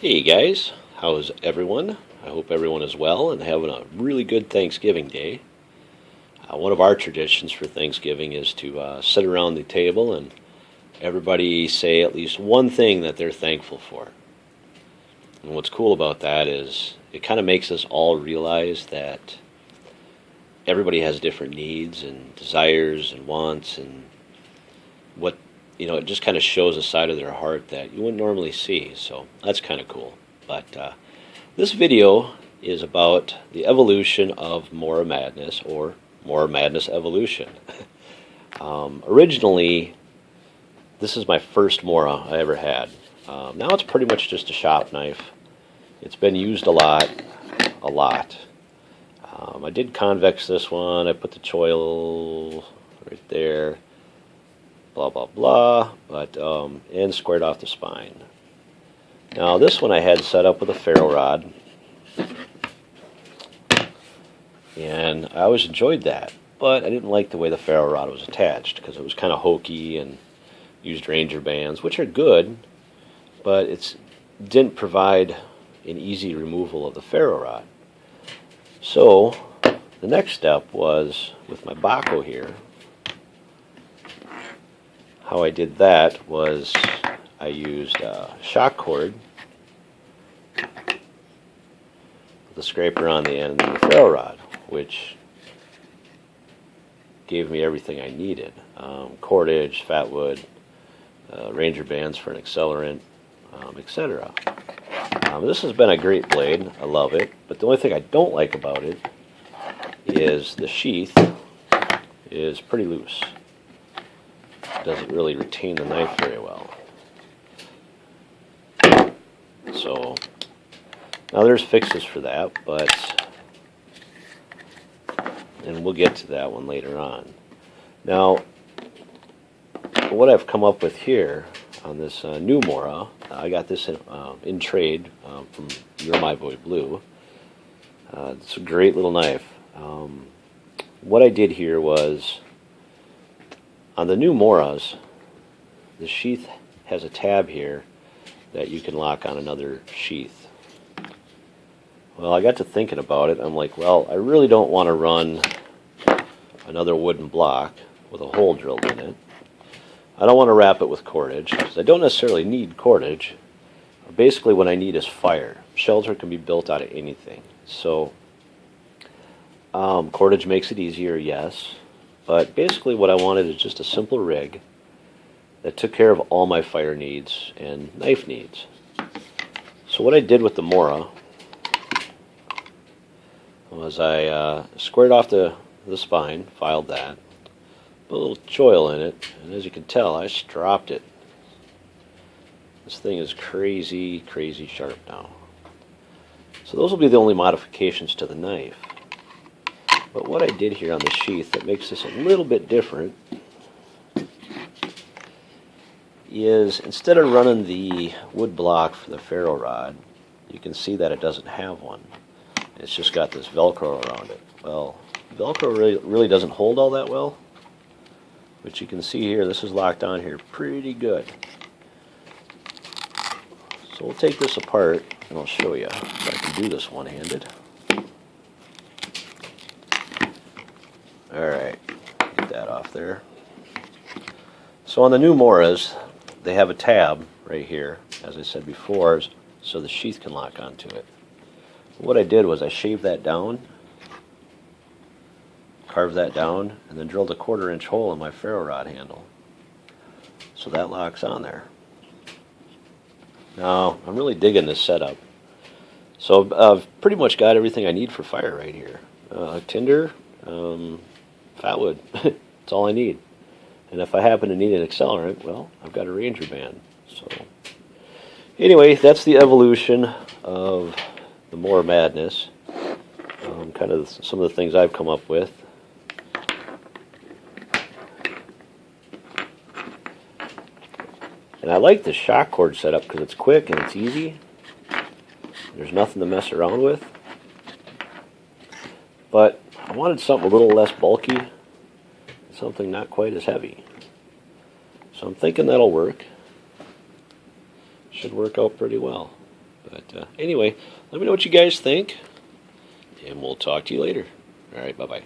Hey guys, how's everyone? I hope everyone is well and having a really good Thanksgiving day. One of our traditions for Thanksgiving is to sit around the table and everybody say at least one thing that they're thankful for. And what's cool about that is it kind of makes us all realize that everybody has different needs and desires and wants, and what it just kind of shows a side of their heart that you wouldn't normally see. So that's kind of cool. But this video is about the evolution of Mora Maddness, or Mora Maddness evolution. Originally, this is my first Mora I ever had. Now it's pretty much just a shop knife. It's been used a lot. I did convex this one. I put the choil right there. Blah blah blah, but and squared off the spine. Now this one I had set up with a ferro rod, and I always enjoyed that, but I didn't like the way the ferro rod was attached because it was kind of hokey and used Ranger bands, which are good, but it didn't provide an easy removal of the ferro rod. So the next step was with my Baco here. How I did that was I used shock cord with a scraper on the end and then the ferro rod, which gave me everything I needed. Cordage, fat wood, Ranger bands for an accelerant, etc. This has been a great blade. I love it, but the only thing I don't like about it is the sheath is pretty loose. Doesn't really retain the knife very well. So now there's fixes for that, and we'll get to that one later on. Now, what I've come up with here on this new Mora, I got this in trade from You're My Boy Blue. It's a great little knife. What I did here was, on the new Moras, the sheath has a tab here that you can lock on another sheath. Well, I got to thinking about it. I'm like, well, I really don't want to run another wooden block with a hole drilled in it. I don't want to wrap it with cordage, because I don't necessarily need cordage. Basically, what I need is fire. Shelter can be built out of anything. So, cordage makes it easier, yes. But basically what I wanted is just a simple rig that took care of all my fire needs and knife needs. So what I did with the Mora was I squared off the spine, filed that, put a little choil in it, and as you can tell, I stropped it. This thing is crazy, crazy sharp now. So those will be the only modifications to the knife. But what I did here on the sheath that makes this a little bit different is, instead of running the wood block for the ferro rod, you can see that it doesn't have one. It's just got this Velcro around it. Well, Velcro really doesn't hold all that well, but you can see here, this is locked on here pretty good. So we'll take this apart and I'll show you if I can do this one-handed. Alright, get that off there. So on the new Moras, they have a tab right here, as I said before, so the sheath can lock onto it. What I did was I shaved that down, carved that down, and then drilled a 1/4-inch hole in my ferro rod handle. So that locks on there. Now, I'm really digging this setup. So I've pretty much got everything I need for fire right here. Tinder, fat wood, that's all I need. And if I happen to need an accelerant, well, I've got a Ranger band. So anyway, that's the evolution of the Mora Maddness. Kind of some of the things I've come up with. And I like the shock cord setup because it's quick and it's easy. There's nothing to mess around with. But I wanted something a little less bulky, something not quite as heavy. So I'm thinking that'll work. Should work out pretty well. But anyway, let me know what you guys think, and we'll talk to you later. All right, bye-bye.